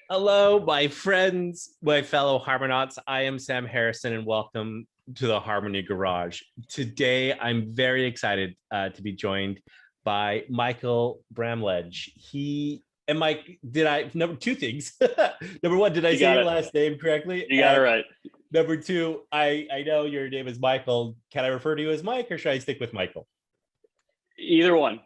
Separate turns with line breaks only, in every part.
Hello, my friends, my fellow Harmonauts. I am Sam Harrison, and welcome to the Harmony Garage. Today, I'm very excited to be joined by Michael Bramlage. Mike, two things. Number one, did I say your last name correctly?
You got it right.
Number two, I know your name is Michael. Can I refer to you as Mike, or should I stick with Michael?
Either one.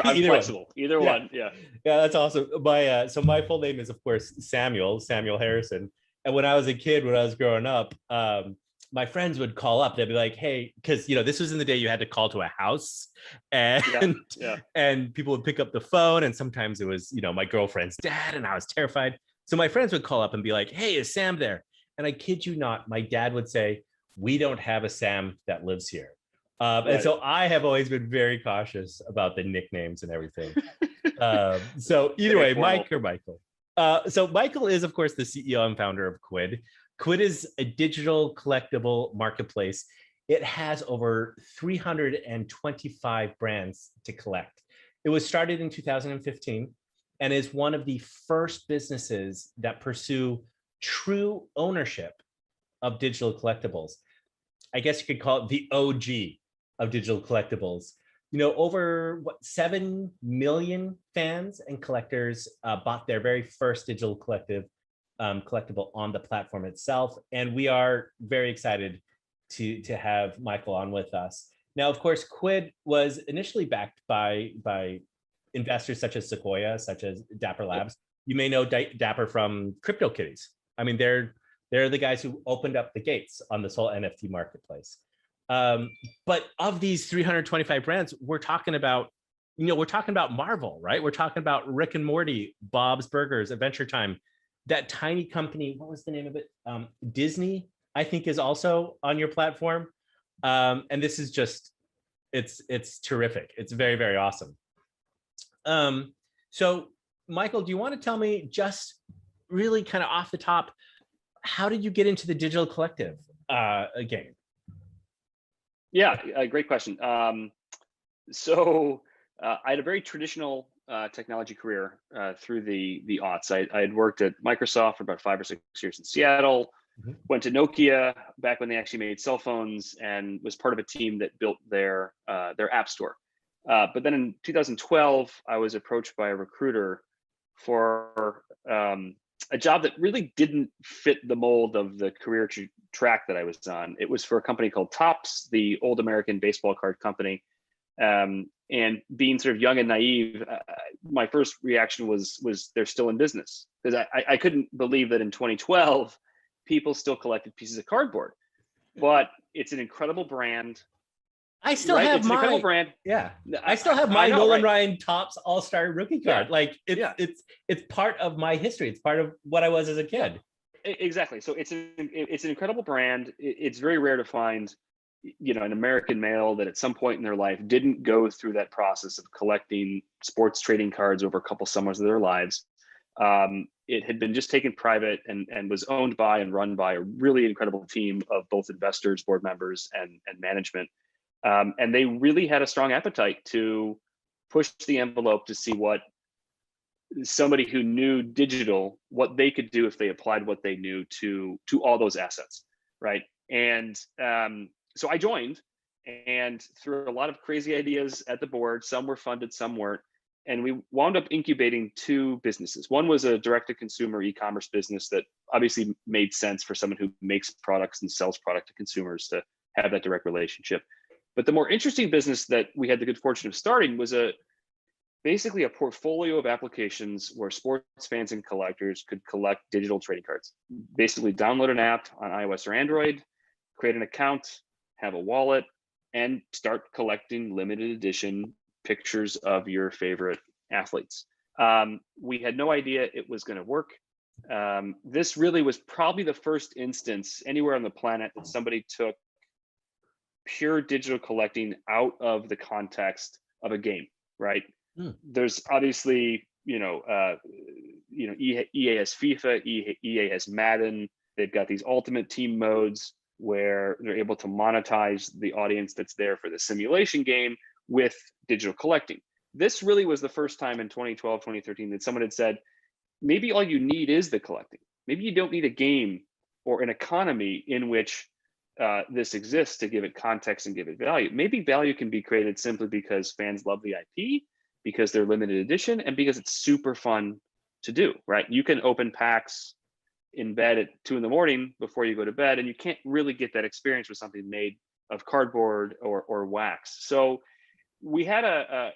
I'm flexible. Either one. Yeah,
that's awesome. So my full name is, of course, Samuel Harrison. And when I was a kid, when I was growing up, my friends would call up. They'd be like, "Hey," because this was in the day you had to call to a house, and and people would pick up the phone, and sometimes it was my girlfriend's dad, and I was terrified. So my friends would call up and be like, "Hey, is Sam there?" And I kid you not, my dad would say, "We don't have a Sam that lives here." And so I have always been very cautious about the nicknames and everything. So either way, Mike or Michael. So Michael is, of course, the CEO and founder of Quid. Quid is a digital collectible marketplace. It has over 325 brands to collect. It was started in 2015 and is one of the first businesses that pursue true ownership of digital collectibles. I guess you could call it the OG of digital collectibles. Over 7 million fans and collectors bought their very first digital collectible on the platform itself. And we are very excited to have Michael on with us. Now, of course, Quid was initially backed by investors such as Sequoia, such as Dapper Labs. You may know Dapper from CryptoKitties. I mean, they're the guys who opened up the gates on this whole NFT marketplace. But of these 325 brands, we're talking about Marvel, right? We're talking about Rick and Morty, Bob's Burgers, Adventure Time, that tiny company. What was the name of it? Disney, I think, is also on your platform. And this is just, it's terrific. It's very, very awesome. So Michael, do you want to tell me just really kind of off the top, how did you get into the digital collective game?
Yeah, great question. So I had a very traditional technology career through the aughts. I had worked at Microsoft for about 5 or 6 years in Seattle, went to Nokia back when they actually made cell phones, and was part of a team that built their app store. But then in 2012, I was approached by a recruiter for a job that really didn't fit the mold of the career track that I was on. It was for a company called Topps, the old American baseball card company. And being sort of young and naive, my first reaction was they're still in business, because I couldn't believe that in 2012 people still collected pieces of cardboard. But it's an incredible brand.
I still have my incredible brand. Yeah, I still have my Nolan Ryan Topps All-Star rookie card. Yeah. Like it's part of my history. It's part of what I was as a kid.
Exactly. So it's an incredible brand. It's very rare to find, an American male that at some point in their life didn't go through that process of collecting sports trading cards over a couple summers of their lives. It had been just taken private and was owned by and run by a really incredible team of both investors, board members, and management. And they really had a strong appetite to push the envelope to see what somebody who knew digital, what they could do if they applied what they knew to all those assets, right? And so I joined, and threw a lot of crazy ideas at the board. Some were funded, some weren't. And we wound up incubating 2 businesses. One was a direct-to-consumer e-commerce business that obviously made sense for someone who makes products and sells product to consumers to have that direct relationship. But the more interesting business that we had the good fortune of starting was basically a portfolio of applications where sports fans and collectors could collect digital trading cards. Basically download an app on iOS or Android, create an account, have a wallet, and start collecting limited edition pictures of your favorite athletes. We had no idea it was going to work. This really was probably the first instance anywhere on the planet that somebody took pure digital collecting out of the context of a game, right? There's obviously, EA has FIFA, EA has Madden. They've got these ultimate team modes where they're able to monetize the audience that's there for the simulation game with digital collecting. This really was the first time in 2012, 2013 that someone had said, maybe all you need is the collecting. Maybe you don't need a game or an economy in which this exists to give it context and give it value. Maybe value can be created simply because fans love the IP, because they're limited edition, and because it's super fun to do, right? You can open packs in bed at 2 a.m. before you go to bed, and you can't really get that experience with something made of cardboard or wax. So we had a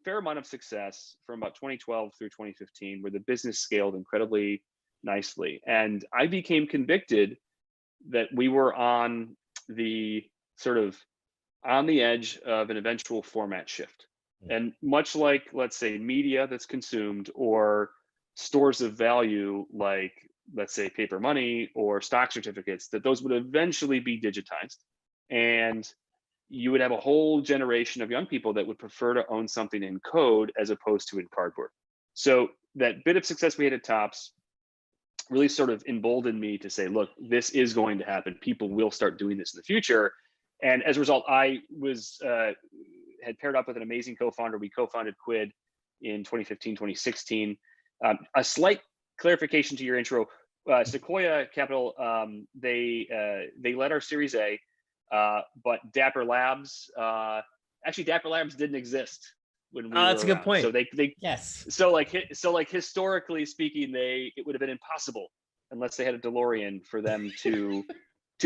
fair amount of success from about 2012 through 2015, where the business scaled incredibly nicely. And I became convicted that we were on the sort of on the edge of an eventual format shift. And much like, let's say, media that's consumed, or stores of value like, let's say, paper money or stock certificates, that those would eventually be digitized. And you would have a whole generation of young people that would prefer to own something in code as opposed to in cardboard. So that bit of success we had at Topps really sort of emboldened me to say, look, this is going to happen. People will start doing this in the future. And as a result, I was had paired up with an amazing co-founder. We co-founded Quid in 2015, 2016. A slight clarification to your intro, Sequoia Capital, they led our Series A, but Dapper Labs, actually Dapper Labs didn't exist when we were
That's a good
around.
point.
So they
yes.
So like historically speaking, it would have been impossible unless they had a DeLorean for them to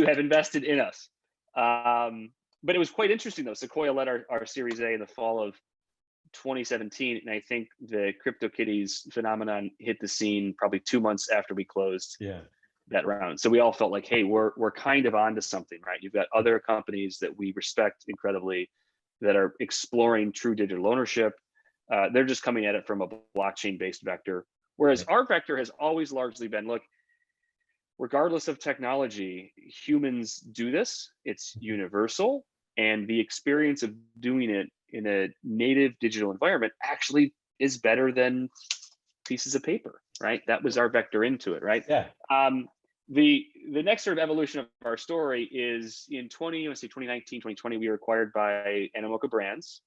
have invested in us. But it was quite interesting though. Sequoia led our Series A in the fall of 2017, and I think the CryptoKitties phenomenon hit the scene probably 2 months after we closed that round. So we all felt like, hey, we're kind of onto something, right? You've got other companies that we respect incredibly that are exploring true digital ownership. They're just coming at it from a blockchain-based vector, whereas our vector has always largely been, look, regardless of technology, humans do this. It's universal, and the experience of doing it in a native digital environment actually is better than pieces of paper, right? That was our vector into it, right?
Yeah.
The next sort of evolution of our story is in 2019, 2020, we were acquired by Animoca Brands,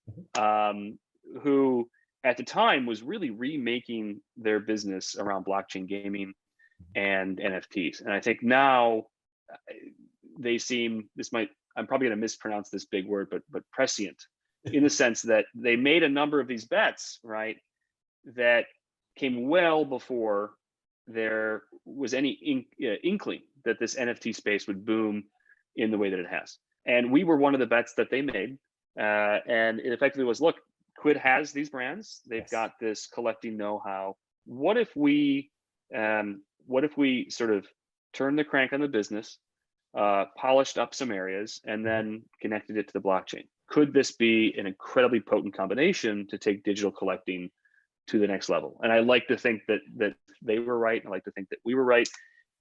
who at the time was really remaking their business around blockchain gaming and NFTs. And I think now they seem, I'm probably going to mispronounce this big word, but prescient, in the sense that they made a number of these bets, right, that came well before there was any inkling that this NFT space would boom in the way that it has. And we were one of the bets that they made. And it effectively was, look, Quid has these brands. They've got this collecting know-how. What if we sort of turned the crank on the business, polished up some areas, and then connected it to the blockchain? Could this be an incredibly potent combination to take digital collecting to the next level? And I like to think that they were right. I like to think that we were right.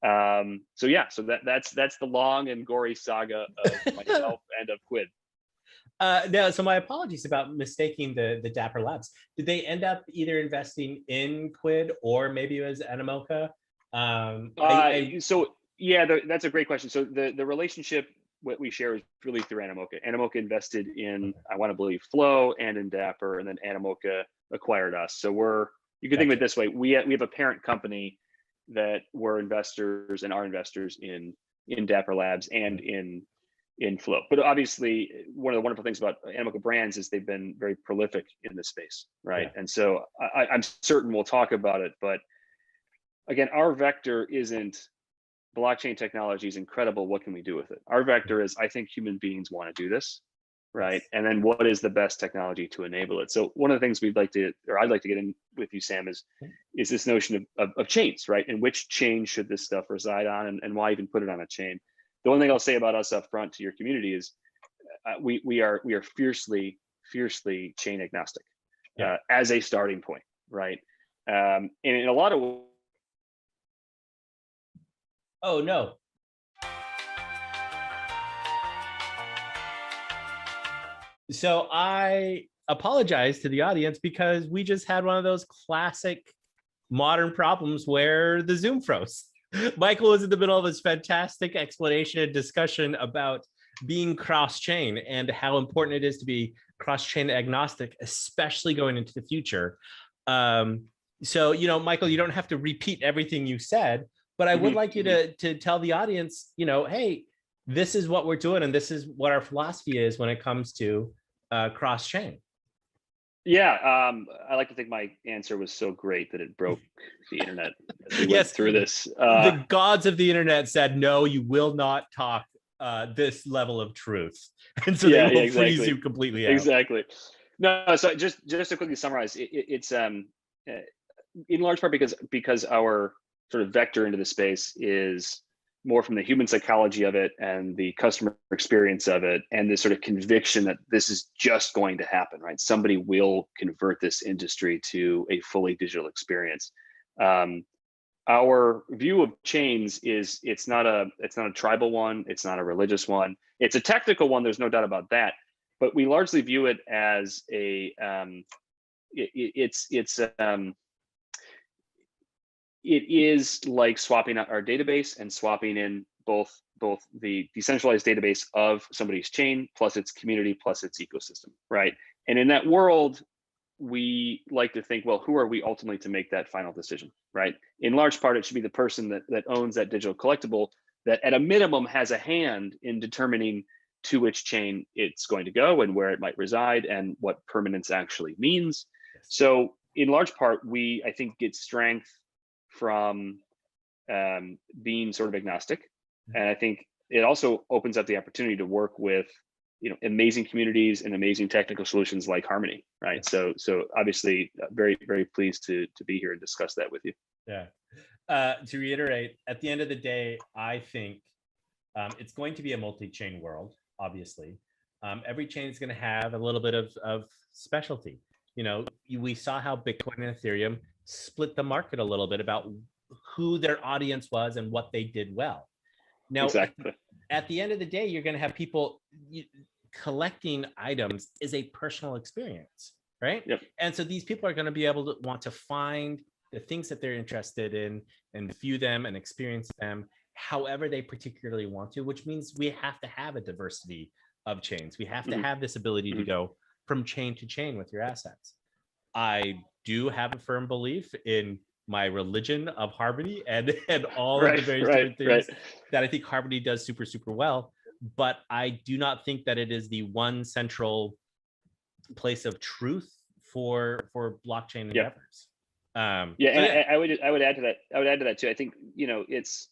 So that's the long and gory saga of myself and of Quid.
No, so my apologies about mistaking the Dapper Labs. Did they end up either investing in Quid or maybe it was Animoca?
That's a great question. So the relationship what we share is really through Animoca. Animoca invested in, I want to believe, Flow and in Dapper, and then Animoca acquired us. So you can think of it this way: we have a parent company that we're investors and are investors in Dapper Labs and in Flow. But obviously, one of the wonderful things about Animoca Brands is they've been very prolific in this space, right? And so I'm certain we'll talk about it. But again, our vector isn't blockchain technology is incredible. What can we do with it? Our vector is, I think human beings want to do this, right? And then what is the best technology to enable it? So one of the things I'd like to get in with you, Sam, is this notion of chains, right? And which chain should this stuff reside on, and why even put it on a chain? The one thing I'll say about us up front to your community is we are fiercely chain agnostic as a starting point, right? And in a lot of
Oh, no. So I apologize to the audience because we just had one of those classic modern problems where the Zoom froze. Michael was in the middle of this fantastic explanation and discussion about being cross-chain and how important it is to be cross-chain agnostic, especially going into the future. So, Michael, you don't have to repeat everything you said, but I would like you to tell the audience, hey, this is what we're doing, and this is what our philosophy is when it comes to cross-chain.
Yeah, I like to think my answer was so great that it broke the internet as we went through this.
The gods of the internet said, no, you will not talk this level of truth. And so they will freeze you completely out.
Exactly. No, so just to quickly summarize, it's in large part because our sort of vector into the space is more from the human psychology of it and the customer experience of it, and this sort of conviction that this is just going to happen, right? Somebody will convert this industry to a fully digital experience. Our view of chains is it's not a tribal one, it's not a religious one, it's a technical one. There's no doubt about that, but we largely view it as a it is like swapping out our database and swapping in both the decentralized database of somebody's chain plus its community plus its ecosystem, right? And in that world, we like to think, well, who are we ultimately to make that final decision, right? In large part, it should be the person that owns that digital collectible that at a minimum has a hand in determining to which chain it's going to go and where it might reside and what permanence actually means. So in large part, we, I think, get strength from being sort of agnostic. And I think it also opens up the opportunity to work with amazing communities and amazing technical solutions like Harmony, right? So obviously very, very pleased to be here and discuss that with you.
Yeah. To reiterate, at the end of the day, I think it's going to be a multi-chain world, obviously. Every chain is going to have a little bit of specialty. We saw how Bitcoin and Ethereum split the market a little bit about who their audience was and what they did well. Now, exactly. At the end of the day, you're going to have people collecting items is a personal experience, right?
Yep.
And so these people are going to be able to want to find the things that they're interested in and view them and experience them however they particularly want to, which means we have to have a diversity of chains. We have to have this ability to go from chain to chain with your assets. I do have a firm belief in my religion of Harmony and all of the various different things that I think Harmony does super, super well. But I do not think that it is the one central place of truth for blockchain endeavors.
And I would add to that. I would add to that too. I think it's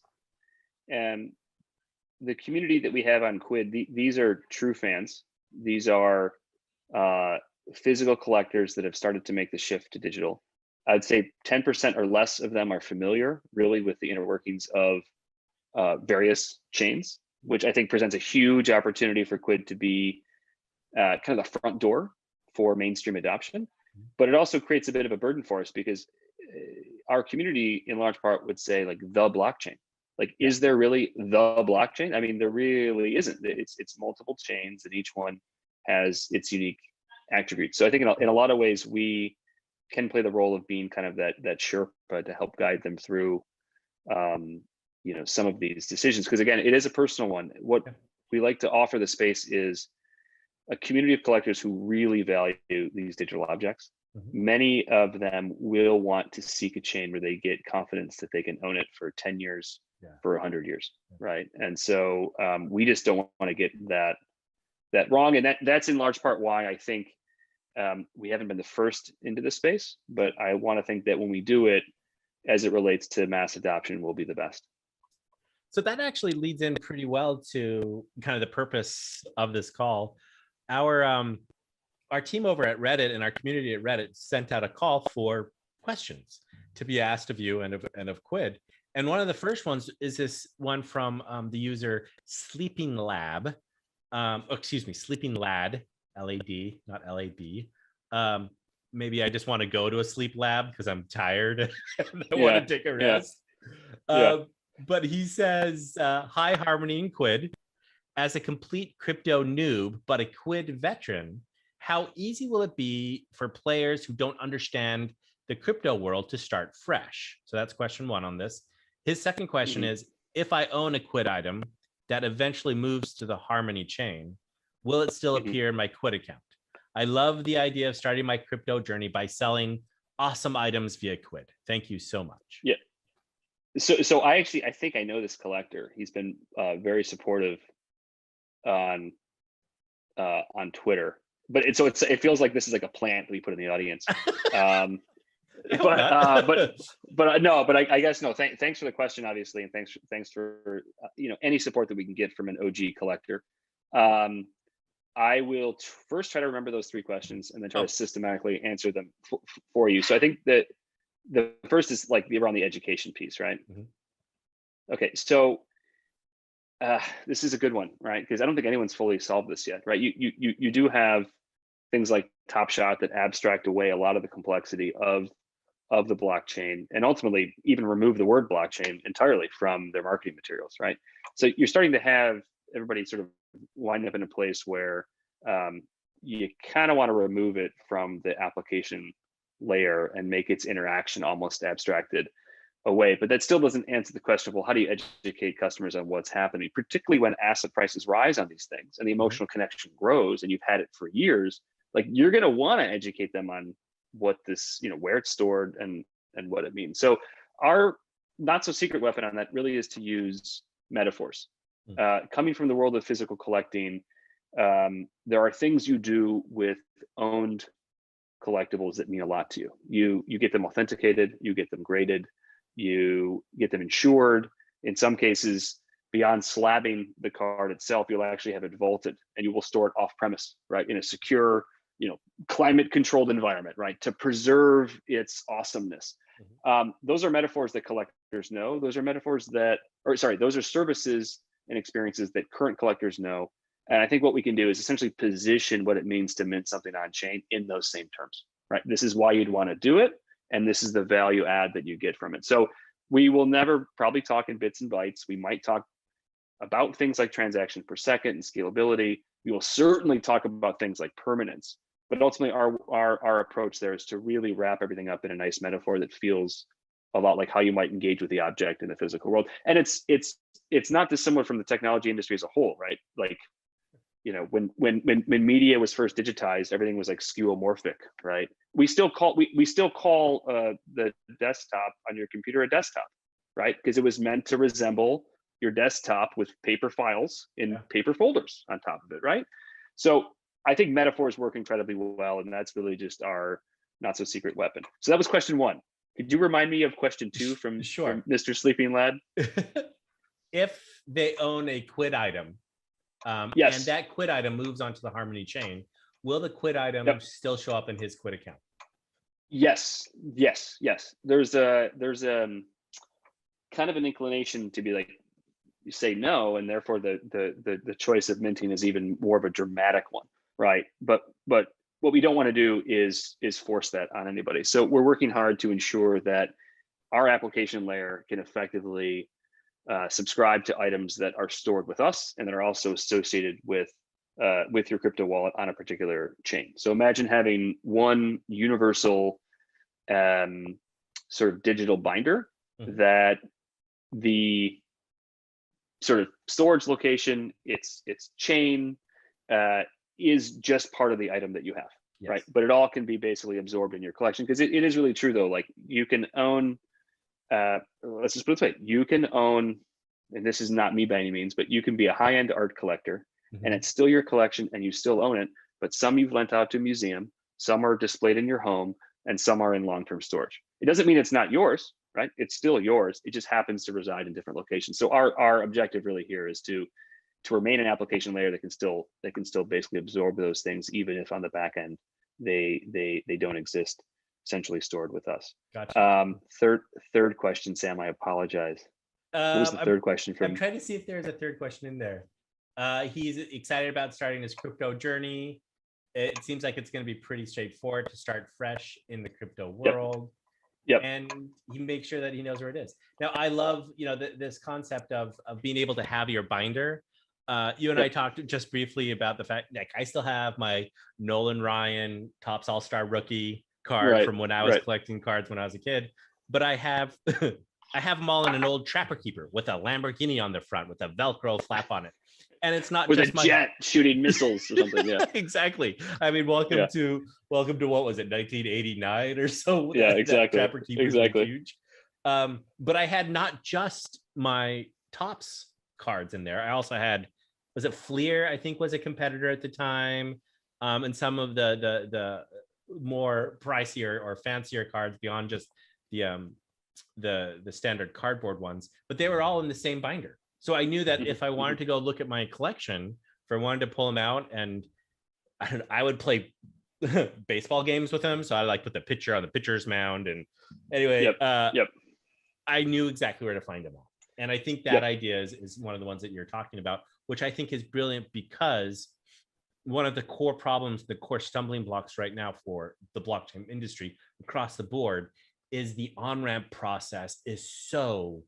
the community that we have on Quid. These are true fans. These are physical collectors that have started to make the shift to digital. I'd say 10% or less of them are familiar really with the inner workings of various chains, which I think presents a huge opportunity for Quid to be kind of the front door for mainstream adoption. But it also creates a bit of a burden for us because our community in large part would say like the blockchain. Like, is there really the blockchain? I mean, there really isn't. It's multiple chains and each one has its unique attributes. So I think in a lot of ways, we can play the role of being kind of that Sherpa to help guide them through, some of these decisions. Because again, it is a personal one. What we like to offer the space is a community of collectors who really value these digital objects. Many of them will want to seek a chain where they get confidence that they can own it for 10 years, for 100 years, right? And so we just don't want to get that wrong. And that's in large part why I think we haven't been the first into this space, but I want to think that when we do it, as it relates to mass adoption, we'll be the best.
So that actually leads in pretty well to kind of the purpose of this call. Our team over at Reddit and our community at Reddit sent out a call for questions to be asked of you and of Quid. And one of the first ones is this one from the user Sleeping Lab. Sleeping Lad, LAD, not LAB. Maybe I just want to go to a sleep lab because I'm tired and I want to take a rest. But he says, hi, Harmony and Quid. As a complete crypto noob, but a Quid veteran, how easy will it be for players who don't understand the crypto world to start fresh? So that's question one on this. His second question is, if I own a Quid item that eventually moves to the Harmony chain, will it still appear in my Quid account? I love the idea of starting my crypto journey by selling awesome items via Quid. Thank you so much.
Yeah. So I think I know this collector. He's been very supportive on Twitter, but it feels like this is like a plant we put in the audience. But I guess no. Thanks for the question, obviously, and thanks for any support that we can get from an OG collector. I will first try to remember those 3 questions and then try to systematically answer them for you. So I think that the first is like around the education piece, right? Mm-hmm. Okay, so this is a good one, right? Because I don't think anyone's fully solved this yet, right? You do have things like Top Shot that abstract away a lot of the complexity of the blockchain, and ultimately even remove the word blockchain entirely from their marketing materials, right? So you're starting to have everybody sort of wind up in a place where you kind of want to remove it from the application layer and make its interaction almost abstracted away. But that still doesn't answer the question of, well, how do you educate customers on what's happening, particularly when asset prices rise on these things and the emotional connection grows and you've had it for years? Like, you're going to want to educate them on what this, where it's stored and what it means. So our not so secret weapon on that really is to use metaphors. Coming from the world of physical collecting, there are things you do with owned collectibles that mean a lot to you. You get them authenticated, you get them graded, you get them insured. In some cases, beyond slabbing the card itself, you'll actually have it vaulted and you will store it off premise, right, in a secure, climate controlled environment, right, to preserve its awesomeness. Those are metaphors that collectors know. Those are services and experiences that current collectors know. And I think what we can do is essentially position what it means to mint something on chain in those same terms, right? This is why you'd want to do it, and this is the value add that you get from it. So we will never probably talk in bits and bytes. We might talk about things like transaction per second and scalability. We will certainly talk about things like permanence. But ultimately, our approach there is to really wrap everything up in a nice metaphor that feels a lot like how you might engage with the object in the physical world. And it's not dissimilar from the technology industry as a whole, right? Like, when media was first digitized, everything was like skeuomorphic, right? We still call the desktop on your computer a desktop, right? Because it was meant to resemble your desktop with paper files in paper folders on top of it, right? So I think metaphors work incredibly well, and that's really just our not so secret weapon. So that was question 1. Could you remind me of question 2 from Mr. Sleeping Lad?
If they own a Quid item,
yes,
and that Quid item moves onto the Harmony chain, will the Quid item still show up in his Quid account? Yes. There's a kind of an inclination to be like, you say no, and therefore the choice of minting is even more of a dramatic one, right? But what we don't want to do is force that on anybody. So we're working hard to ensure that our application layer can effectively subscribe to items that are stored with us and that are also associated with your crypto wallet on a particular chain. So imagine having one universal sort of digital binder that the sort of storage location, its chain is just part of the item that you have, right? But it all can be basically absorbed in your collection, because it is really true though. Like, you can own, let's just put it this way, you can own, and this is not me by any means, but you can be a high-end art collector and it's still your collection and you still own it, but some you've lent out to a museum, some are displayed in your home, and some are in long-term storage. It doesn't mean it's not yours, right? It's still yours. It just happens to reside in different locations. So our objective really here is to remain an application layer that can still basically absorb those things, even if on the back end they don't exist centrally stored with us. Gotcha.
Third question, Sam, I apologize. What was the third question from?
I'm trying to see if there's a third question in there. He's excited about starting his crypto journey. It seems like it's going to be pretty straightforward to start fresh in the crypto world.
Yep.
And he makes sure that he knows where it is. Now, I love, this concept of being able to have your binder. You and I talked just briefly about the fact, like, I still have my Nolan Ryan Topps All-Star rookie card from when I was collecting cards when I was a kid, but I have I have them all in an old Trapper Keeper with a Lamborghini on the front with a Velcro flap on it. And it's not
with
just
a jet shooting missiles or something. Yeah,
exactly. I mean, welcome
yeah,
to what was it, 1989 or so?
yeah,
That
exactly,
Trapper Keepers were
exactly.
huge. But I had not just my Tops cards in there. I also had, was it Fleer? I think was a competitor at the time, and some of the more pricier or fancier cards beyond just the standard cardboard ones. But they were all in the same binder. So I knew that if I wanted to go look at my collection, if I wanted to pull them out, and I would play baseball games with them. So I like put the pitcher on the pitcher's mound. And anyway,
yep.
I knew exactly where to find them all. And I think that idea is one of the ones that you're talking about, which I think is brilliant, because one of the core problems, the core stumbling blocks right now for the blockchain industry across the board is the on-ramp process is so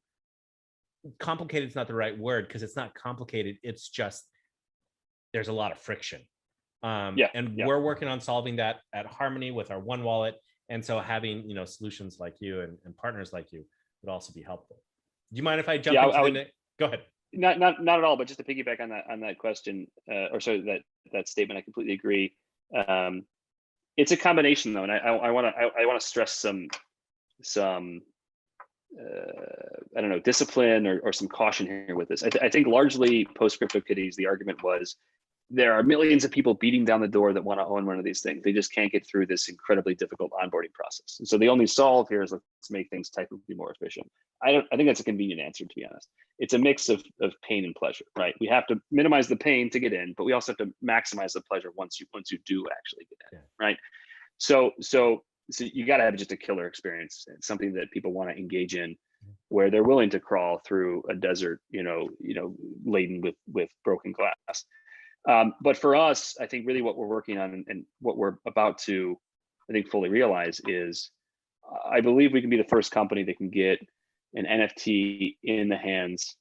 complicated. It's not the right word, because it's not complicated. It's just, there's a lot of friction. We're working on solving that at Harmony with our One Wallet. And so having, solutions like you and partners like you would also be helpful. Do you mind if I jump into go ahead.
Not at all, but just to piggyback on that question, or sorry, that statement, I completely agree. It's a combination though, and I want to stress some I don't know, discipline or some caution here with this. I think largely post CryptoKitties, the argument was there are millions of people beating down the door that want to own one of these things. They just can't get through this incredibly difficult onboarding process. And so the only solve here is let's make things technically more efficient. I think that's a convenient answer, to be honest. It's a mix of pain and pleasure, right? We have to minimize the pain to get in, but we also have to maximize the pleasure once you do actually get in, right? So you got to have just a killer experience, something that people want to engage in, where they're willing to crawl through a desert, laden with broken glass. But for us, I think really what we're working on and what we're about to, I think, fully realize is, I believe we can be the first company that can get an NFT in the hands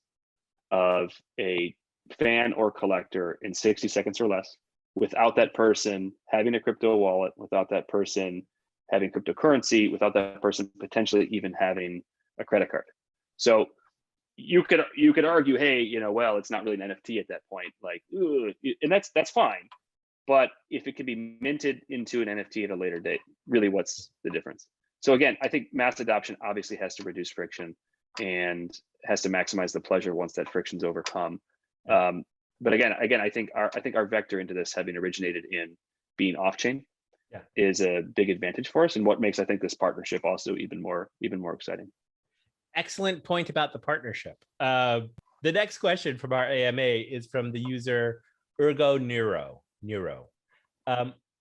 of a fan or collector in 60 seconds or less, without that person having a crypto wallet, without that person having cryptocurrency, without that person potentially even having a credit card. So you could argue, hey, well, it's not really an NFT at that point, like, and that's fine. But if it can be minted into an NFT at a later date, really, what's the difference? So again, I think mass adoption obviously has to reduce friction and has to maximize the pleasure once that friction's overcome. But again, I think our vector into this, having originated in being off-chain, is a big advantage for us, and what makes, I think, this partnership also even more exciting.
Excellent point about the partnership. The next question from our AMA is from the user Ergo Neuro.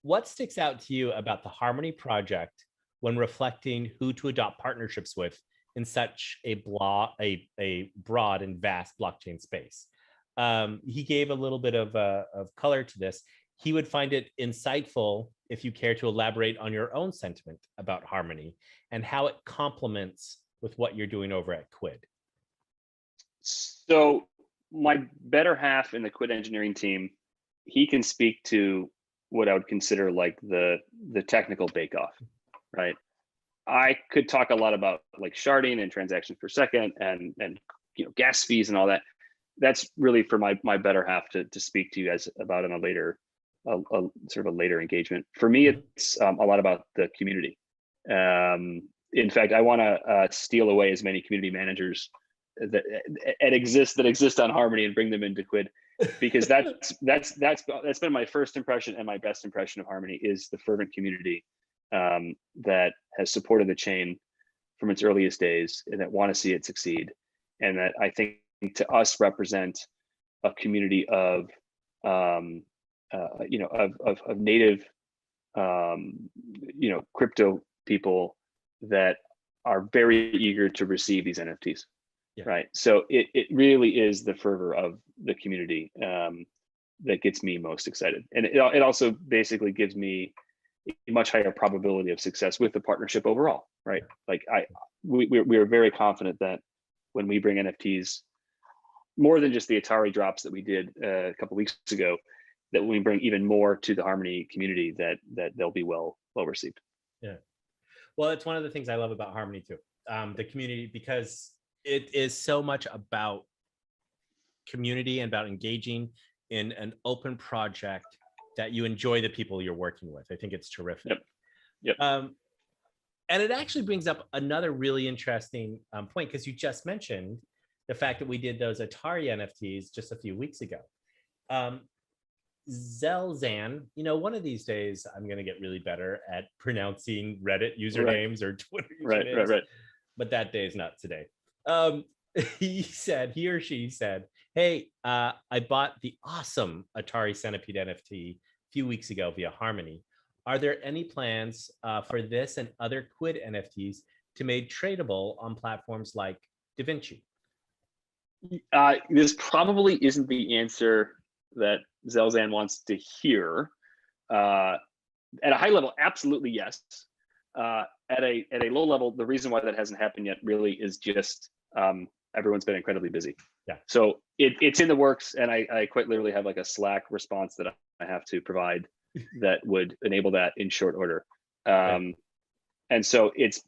What sticks out to you about the Harmony project when reflecting who to adopt partnerships with in such a broad and vast blockchain space? He gave a little bit of color to this. He would find it insightful if you care to elaborate on your own sentiment about Harmony and how it complements with what you're doing over at Quid.
So my better half in the Quid engineering team, he can speak to what I would consider like the technical bake-off, right? I could talk a lot about like sharding and transactions per second and gas fees and all that. That's really for my better half to speak to you guys about in a later sort of a later engagement. For me, it's a lot about the community. In fact, I want to steal away as many community managers that exist on Harmony and bring them into Quid, because that's been my first impression and my best impression of Harmony is the fervent community that has supported the chain from its earliest days and that want to see it succeed, and that I think to us represent a community of native crypto people that are very eager to receive these NFTs. Right. So it really is the fervor of the community that gets me most excited. And it also basically gives me a much higher probability of success with the partnership overall, right? Like we are very confident that when we bring NFTs, more than just the Atari drops that we did a couple of weeks ago, that when we bring even more to the Harmony community, that they'll be well received.
Yeah. Well, it's one of the things I love about Harmony too, the community, because it is so much about community and about engaging in an open project that you enjoy the people you're working with. I think it's terrific.
Yep.
And it actually brings up another really interesting point, because you just mentioned the fact that we did those Atari NFTs just a few weeks ago. Zelzan, one of these days I'm going to get really better at pronouncing Reddit usernames or Twitter usernames.
Right.
But that day is not today. He or she said, hey, I bought the awesome Atari Centipede NFT a few weeks ago via Harmony. Are there any plans for this and other Quid NFTs to made tradable on platforms like DaVinci?
This probably isn't the answer that Zelzan wants to hear. At a high level, absolutely yes. At a low level, the reason why that hasn't happened yet really is just everyone's been incredibly busy.
Yeah.
So it's in the works, and I quite literally have like a Slack response that I have to provide that would enable that in short order.
Right.
And so it's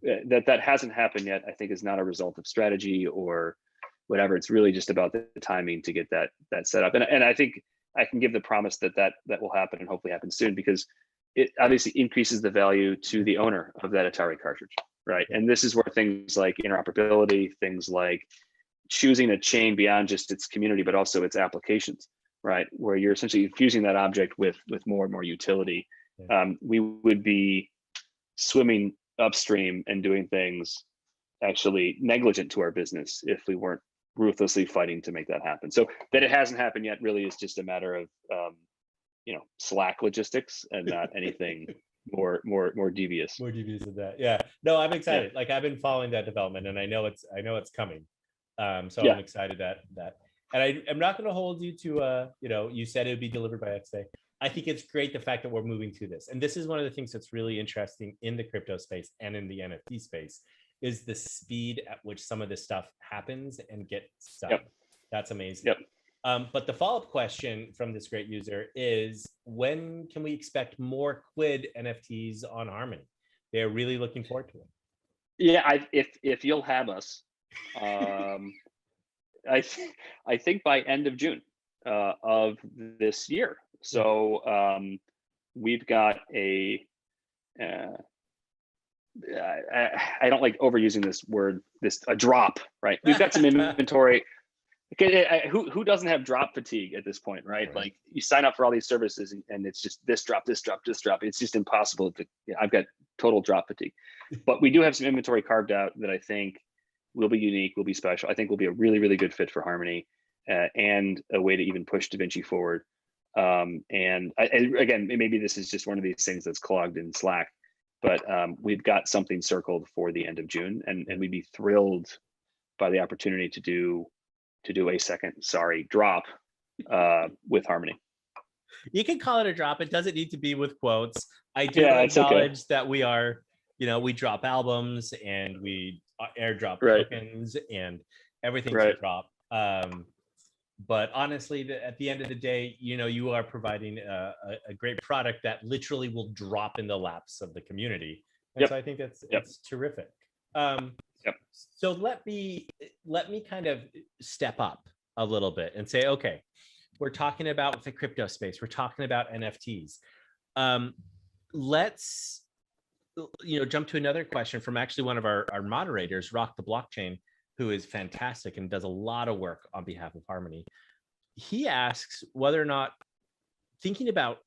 that hasn't happened yet, I think, is not a result of strategy or whatever. It's really just about the timing to get that set up. And I think I can give the promise that will happen, and hopefully happen soon, because it obviously increases the value to the owner of that Atari cartridge, right? And this is where things like interoperability, things like choosing a chain beyond just its community, but also its applications, right? Where you're essentially infusing that object with more and more utility.
Yeah.
We would be swimming upstream and doing things actually negligent to our business if we weren't ruthlessly fighting to make that happen. So that it hasn't happened yet really is just a matter of Slack logistics and not anything more devious.
More devious than that. Yeah. No, I'm excited. Like, I've been following that development, and I know it's coming. So I'm excited that and I'm not going to hold you to you said it would be delivered by X day. I think it's great the fact that we're moving to this. And this is one of the things that's really interesting in the crypto space and in the NFT space, is the speed at which some of this stuff happens and gets done. That's amazing. But the follow-up question from this great user is, when can we expect more Quid NFTs on Harmony? They're really looking forward to it.
Yeah, if you'll have us, I think by end of June of this year. So we've got I don't like overusing this word, a drop, right? We've got some inventory. Okay, who doesn't have drop fatigue at this point, right? Like, you sign up for all these services and it's just this drop. It's just impossible I've got total drop fatigue. But we do have some inventory carved out that I think will be unique, will be special. I think will be a really, really good fit for Harmony, and a way to even push DaVinci forward. And again, maybe this is just one of these things that's clogged in Slack, but we've got something circled for the end of June, and we'd be thrilled by the opportunity to do a second drop with Harmony.
You can call it a drop. It doesn't need to be with quotes. I do acknowledge that we are, we drop albums and we airdrop tokens and everything's a drop. But honestly, at the end of the day, you are providing a great product that literally will drop in the laps of the community. And so I think it's terrific. So let me kind of step up a little bit and say, okay, we're talking about the crypto space. We're talking about NFTs. Let's jump to another question from actually one of our moderators, Rock the Blockchain, who is fantastic and does a lot of work on behalf of Harmony. He asks whether or not, thinking about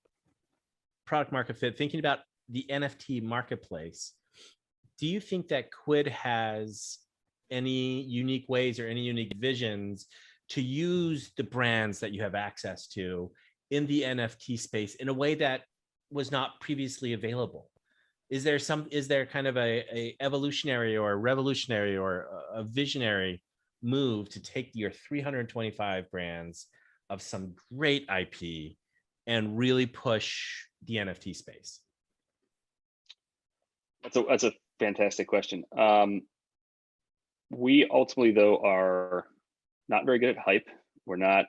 product market fit, thinking about the NFT marketplace, do you think that Quid has any unique ways or any unique visions to use the brands that you have access to in the NFT space in a way that was not previously available? Is there kind of a evolutionary or a revolutionary or a visionary move to take your 325 brands of some great IP and really push the NFT space?
That's a fantastic question. We ultimately, though, are not very good at hype. We're not,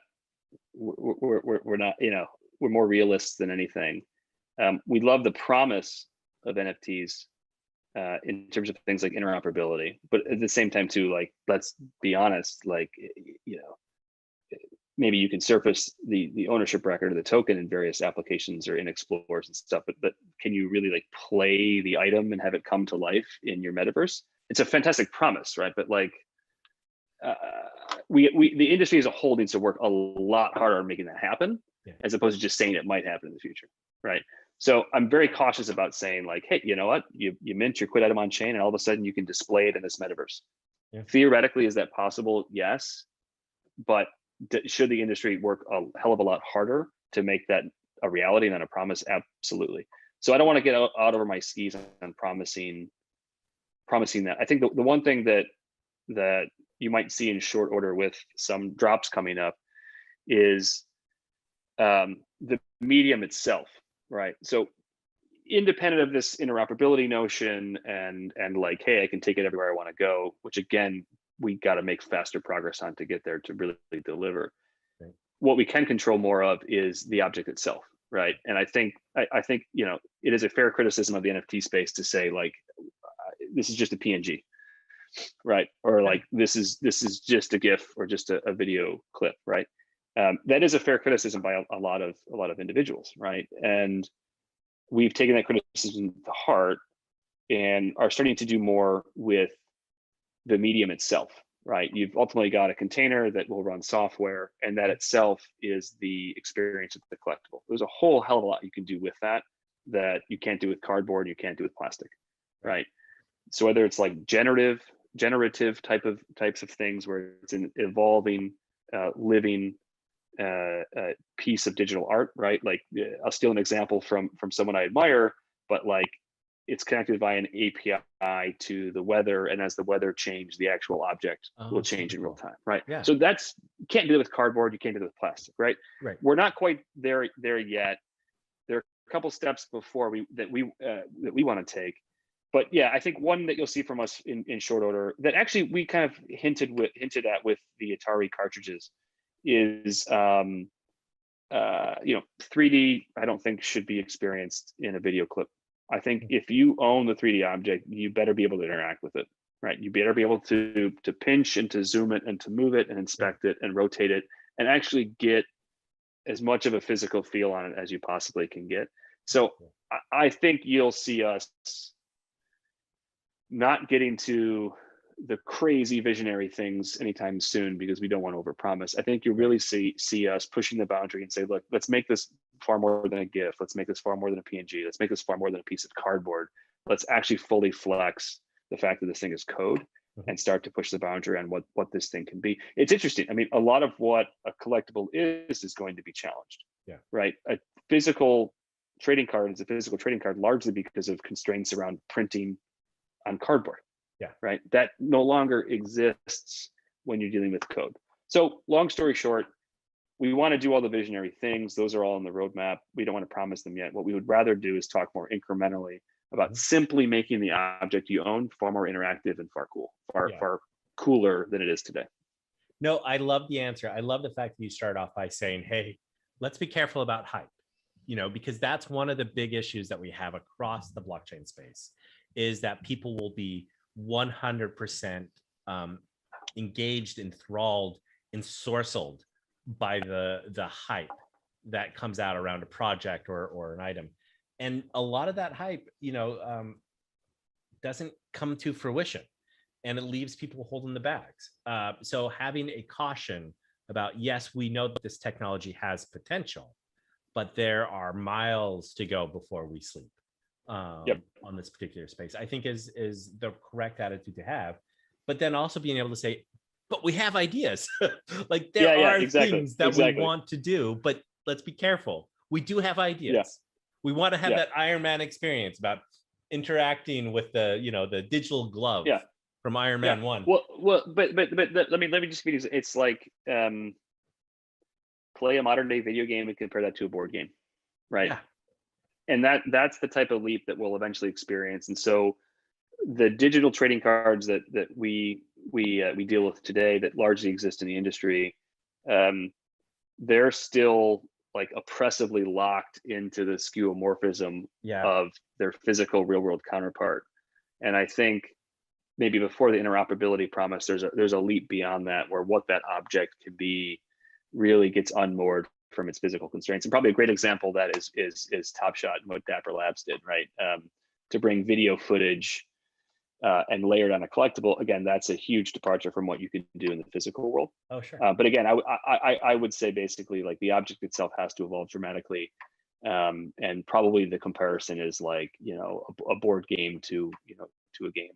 we're more realists than anything. We love the promise of NFTs in terms of things like interoperability, but at the same time too, like, let's be honest, like, maybe you can surface the ownership record of the token in various applications or in explorers and stuff, but can you really like play the item and have it come to life in your metaverse? It's a fantastic promise, right? But like the industry as a whole needs to work a lot harder on making that happen, as opposed to just saying it might happen in the future, right? So I'm very cautious about saying like, hey, you know what, you mint your Quid item on chain and all of a sudden you can display it in this metaverse. Theoretically, is that possible? Yes, but should the industry work a hell of a lot harder to make that a reality and not a promise? Absolutely. So I don't want to get out over my skis on promising that. I think the one thing that you might see in short order with some drops coming up is the medium itself, right? So independent of this interoperability notion and like, hey, I can take it everywhere I want to go, which again, we got to make faster progress on to get there to really deliver. Right. What we can control more of is the object itself, right? And I think you know, it is a fair criticism of the NFT space to say like, this is just a PNG, right? Or like this is just a GIF or just a video clip, right? That is a fair criticism by a lot of individuals, right? And we've taken that criticism to heart and are starting to do more with the medium itself, right? You've ultimately got a container that will run software, and that itself is the experience of the collectible. There's a whole hell of a lot you can do with that you can't do with cardboard, you can't do with plastic, right? So whether it's like generative types of things where it's an evolving, living piece of digital art, right? Like I'll steal an example from someone I admire, but like it's connected by an API to the weather, and as the weather changes, the actual object will change in real time, right? Yeah. So that's, you can't do it with cardboard, you can't do it with plastic, right? Right. We're not quite there yet. There are a couple steps before that we want to take. But yeah, I think one that you'll see from us in short order that actually we kind of hinted at with the Atari cartridges is you know, 3D I don't think should be experienced in a video clip. I think if you own the 3D object, you better be able to interact with it, right? You better be able to pinch and to zoom it and to move it and inspect it and rotate it and actually get as much of a physical feel on it as you possibly can get. So I think you'll see us not getting to the crazy visionary things anytime soon because we don't want to overpromise. I think you really see us pushing the boundary and say, look, let's make this far more than a GIF. Let's make this far more than a PNG. Let's make this far more than a piece of cardboard. Let's actually fully flex the fact that this thing is code and start to push the boundary on what this thing can be. It's interesting. I mean, a lot of what a collectible is going to be challenged. Yeah. Right. A physical trading card is a physical trading card largely because of constraints around printing on cardboard. Yeah. Right. That no longer exists when you're dealing with code. So long story short, we want to do all the visionary things. Those are all on the roadmap. We don't want to promise them yet. What we would rather do is talk more incrementally about simply making the object you own far more interactive and far cooler than it is today.
No, I love the answer. I love the fact that you start off by saying, hey, let's be careful about hype, you know, because that's one of the big issues that we have across the blockchain space is that people will be 100% engaged, enthralled, ensorcelled by the hype that comes out around a project or an item. And a lot of that hype, you know, doesn't come to fruition and it leaves people holding the bags. So having a caution about, yes, we know that this technology has potential, but there are miles to go before we sleep on this particular space, I think is the correct attitude to have. But then also being able to say, but we have ideas. Like there are things that we want to do, but let's be careful. We do have ideas. Yeah. We want to have that Iron Man experience about interacting with the, you know, the digital glove from Iron Man 1.
Well, but let me just be, it's like play a modern day video game and compare that to a board game, right? Yeah. And that's the type of leap that we'll eventually experience. And so the digital trading cards that we deal with today that largely exist in the industry, they're still like oppressively locked into the skeuomorphism of their physical real world counterpart. And I think maybe before the interoperability promise, there's a leap beyond that where what that object can be really gets unmoored from its physical constraints. And probably a great example of that is Top Shot and what Dapper Labs did, right? To bring video footage and layer it on a collectible. Again, that's a huge departure from what you can do in the physical world.
Oh, sure.
But again, I would say basically like the object itself has to evolve dramatically. And probably the comparison is like, you know, a board game to, you know, to a game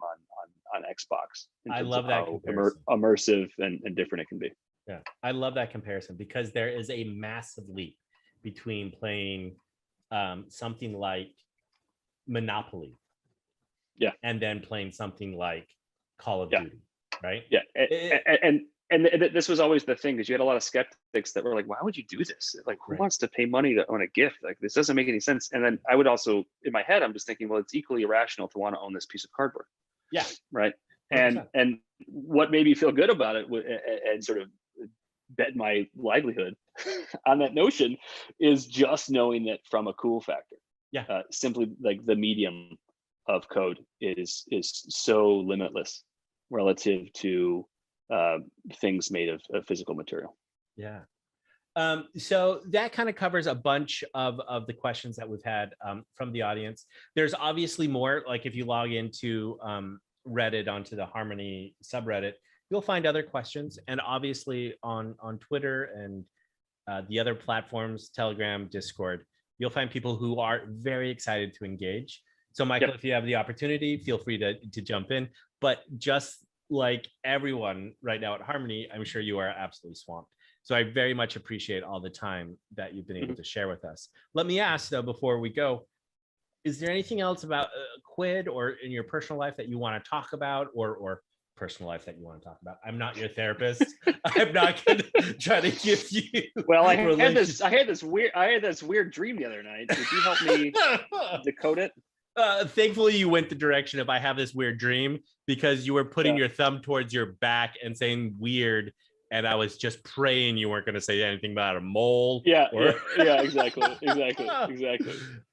on Xbox.
I love that comparison.
Immersive and different it can be.
Yeah, I love that comparison because there is a massive leap between playing something like Monopoly,
yeah,
and then playing something like Call of Duty, right?
Yeah, and this was always the thing, because you had a lot of skeptics that were like, "Why would you do this? Like, who wants to pay money to own a gift? Like, this doesn't make any sense." And then I would also, in my head, I'm just thinking, well, it's equally irrational to want to own this piece of cardboard.
Yeah,
right.
100%.
And what made me feel good about it and sort of bet my livelihood on that notion is just knowing that from a cool factor.
Yeah,
simply like the medium of code is so limitless relative to things made of physical material.
Yeah. So that kind of covers a bunch of the questions that we've had from the audience. There's obviously more, like if you log into Reddit, onto the Harmony subreddit, you'll find other questions. And obviously on Twitter and the other platforms, Telegram, Discord, you'll find people who are very excited to engage. So Michael, if you have the opportunity, feel free to jump in. But just like everyone right now at Harmony, I'm sure you are absolutely swamped. So I very much appreciate all the time that you've been able to share with us. Let me ask though, before we go, is there anything else about Quid or in your personal life that you want to talk about, or personal life that you want to talk about? I'm not your therapist. I'm not going to try to give you.
Well, I had this weird dream the other night. Did you help me decode it?
Thankfully, you went the direction of I have this weird dream, because you were putting your thumb towards your back and saying weird. And I was just praying you weren't going to say anything about a mole.
Yeah, exactly.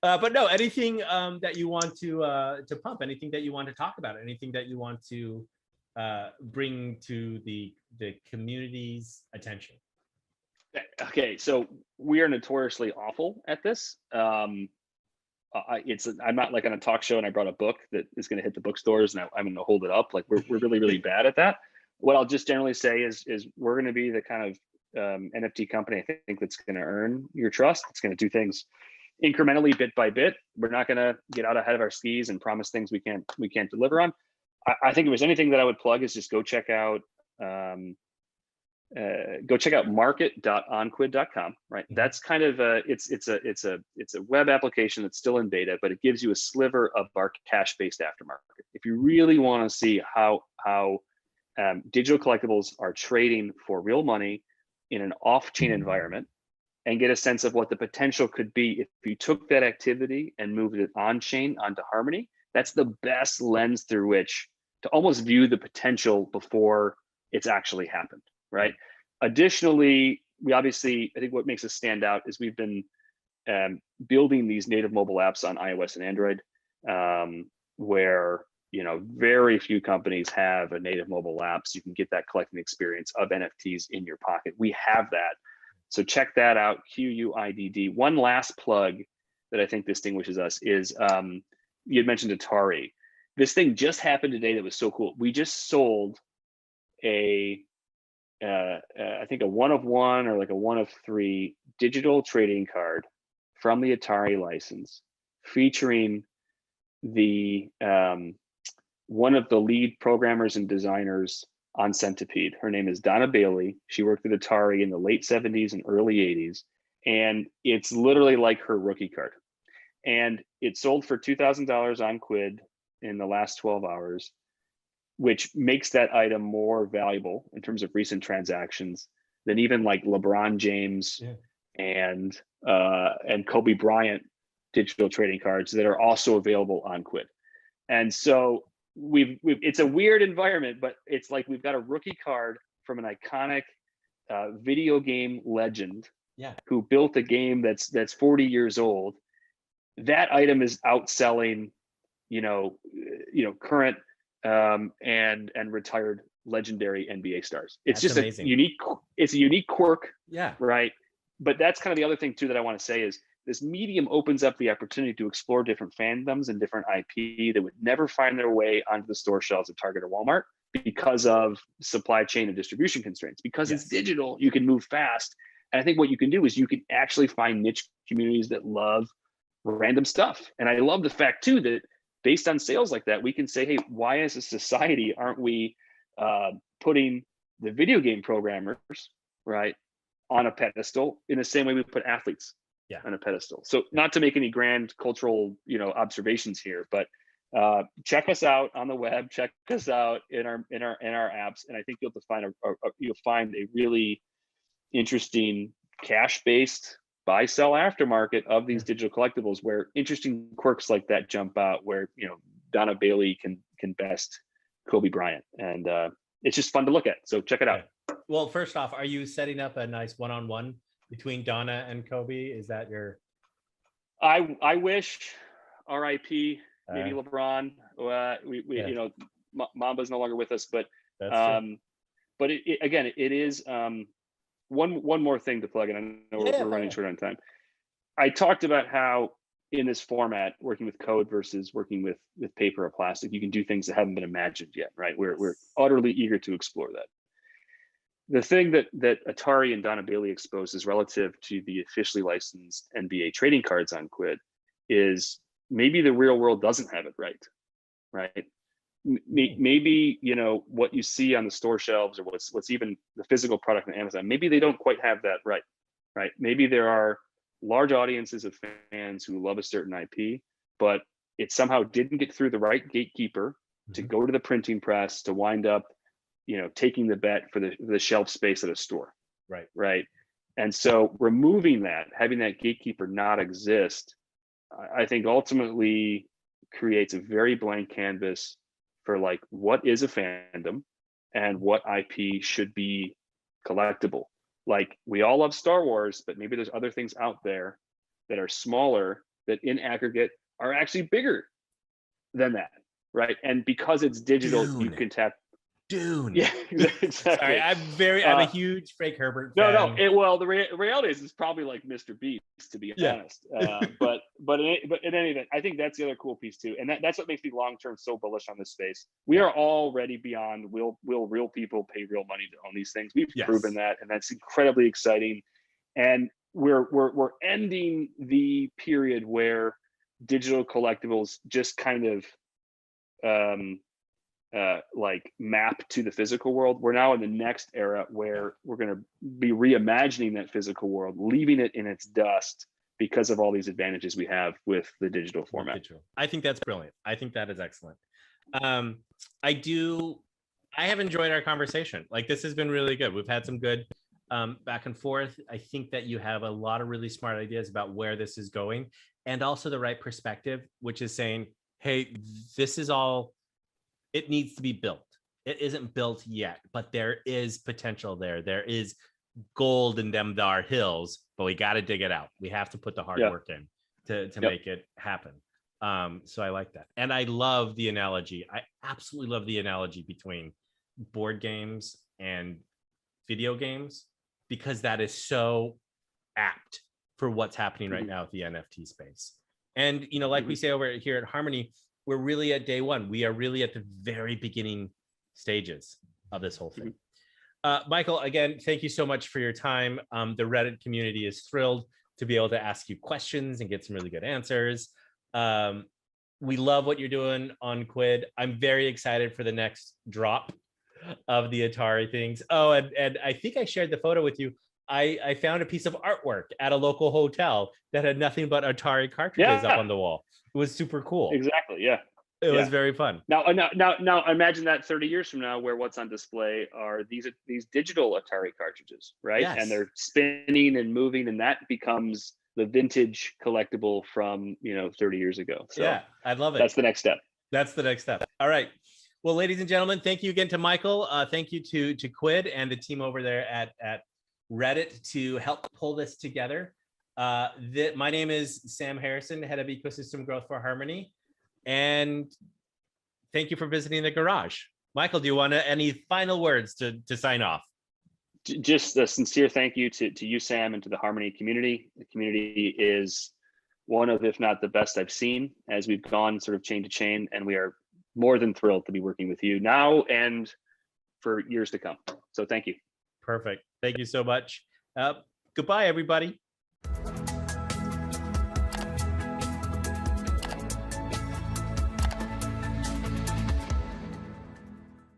But no, anything that you want to pump, anything that you want to talk about, anything that you want to bring to the community's attention.
Okay, so we are notoriously awful at this. I'm not like on a talk show and I brought a book that is going to hit the bookstores and I'm going to hold it up. Like we're really, really bad at that. What I'll just generally say is we're going to be the kind of NFT company I think that's going to earn your trust. It's going to do things incrementally, bit by bit. We're not going to get out ahead of our skis and promise things we can't deliver on. I think if there's anything that I would plug is just go check out market.onquid.com. Right, that's kind of it's a web application that's still in beta, but it gives you a sliver of our cash-based aftermarket. If you really want to see how digital collectibles are trading for real money in an off-chain environment, and get a sense of what the potential could be if you took that activity and moved it on-chain onto Harmony, that's the best lens through which to almost view the potential before it's actually happened, right? Additionally, we obviously, I think what makes us stand out is we've been building these native mobile apps on iOS and Android, where very few companies have a native mobile app, so you can get that collecting experience of NFTs in your pocket. We have that. So check that out, QUIDD. One last plug that I think distinguishes us is, you had mentioned Atari. This thing just happened today that was so cool. We just sold I think a 1 of 1 or like a 1 of 3 digital trading card from the Atari license, featuring the one of the lead programmers and designers on Centipede. Her name is Donna Bailey. She worked at Atari in the late 70s and early 80s. And it's literally like her rookie card. And it sold for $2,000 on Quid in the last 12 hours, which makes that item more valuable in terms of recent transactions than even like LeBron James and Kobe Bryant digital trading cards that are also available on Quid. And so it's a weird environment, but it's like we've got a rookie card from an iconic video game legend who built a game that's 40 years old. That item is outselling, current and retired legendary NBA stars. It's
That's
just
amazing.
it's a unique quirk,
Yeah.
right? But that's kind of the other thing too that I want to say is this medium opens up the opportunity to explore different fandoms and different IP that would never find their way onto the store shelves of Target or Walmart because of supply chain and distribution constraints. Because it's digital, you can move fast. And I think what you can do is you can actually find niche communities that love random stuff. And I love the fact too that based on sales like that, we can say, hey, why as a society aren't we putting the video game programmers, right, on a pedestal in the same way we put athletes on a pedestal? So not to make any grand cultural, observations here, but check us out on the web, check us out in our apps, and I think you'll find a really interesting cash-based buy-sell aftermarket of these digital collectibles where interesting quirks like that jump out, where Donna Bailey can best Kobe Bryant, and it's just fun to look at. So check it out.
Well, first off, are you setting up a nice one-on-one between Donna and Kobe? Is that your?
I wish. R.I.P. Maybe LeBron. Mamba's no longer with us, but but it is one more thing to plug in. I know we're running short on time. I talked about how in this format, working with code versus working with paper or plastic, you can do things that haven't been imagined yet, right? We're utterly eager to explore that. The thing that Atari and Donna Bailey exposes relative to the officially licensed NBA trading cards on Quid is maybe the real world doesn't have it right? Maybe what you see on the store shelves or what's even the physical product on Amazon, maybe they don't quite have that right? Maybe there are large audiences of fans who love a certain IP, but it somehow didn't get through the right gatekeeper to go to the printing press to wind up taking the bet for the shelf space at a store. Right. And so removing that, having that gatekeeper not exist, I think ultimately creates a very blank canvas for like what is a fandom and what IP should be collectible. Like we all love Star Wars, but maybe there's other things out there that are smaller that in aggregate are actually bigger than that. Right. And because it's digital, you can tap
Dune.
Yeah, exactly.
Sorry, I'm a huge Frank Herbert fan.
No. The reality is it's probably like Mr. Beast, to be honest. But in any event, I think that's the other cool piece too, and that's what makes me long term so bullish on this space. We are already beyond will real people pay real money to own these things? We've proven that, and that's incredibly exciting. And we're ending the period where digital collectibles just kind of like map to the physical world. We're now in the next era where we're going to be reimagining that physical world, leaving it in its dust because of all these advantages we have with the digital format.
I think that's brilliant. I think that is excellent. I have enjoyed our conversation. Like this has been really good. We've had some good back and forth. I think that you have a lot of really smart ideas about where this is going, and also the right perspective, which is saying, hey, this is all, it needs to be built. It isn't built yet, but there is potential there. There is gold in them dar hills, but we got to dig it out. We have to put the hard work in to make it happen. So I like that. And I love the analogy. I absolutely love the analogy between board games and video games, because that is so apt for what's happening right now with the NFT space. And, like we say over here at Harmony, we're really at day one. We are really at the very beginning stages of this whole thing. Michael, again, thank you so much for your time. The Reddit community is thrilled to be able to ask you questions and get some really good answers. We love what you're doing on Quid. I'm very excited for the next drop of the Atari things. Oh, and I think I shared the photo with you. I found a piece of artwork at a local hotel that had nothing but Atari cartridges up on the wall. It was super cool.
Exactly. Yeah.
It was very fun.
Now, imagine that 30 years from now, where what's on display are these digital Atari cartridges, right?
Yes.
And they're spinning and moving, and that becomes the vintage collectible from 30 years ago. So
yeah, I love it.
That's the next step.
That's the next step. All right. Well, ladies and gentlemen, thank you again to Michael. Thank you to Quid and the team over there at Reddit to help pull this together. My name is Sam Harrison, head of ecosystem growth for Harmony, and thank you for visiting the garage. Michael, do you want any final words to sign off?
Just a sincere thank you to you, Sam, and to the Harmony community. The community is one of, if not the best I've seen as we've gone sort of chain to chain, and we are more than thrilled to be working with you now and for years to come. So thank you.
Perfect. Thank you so much. Goodbye, everybody.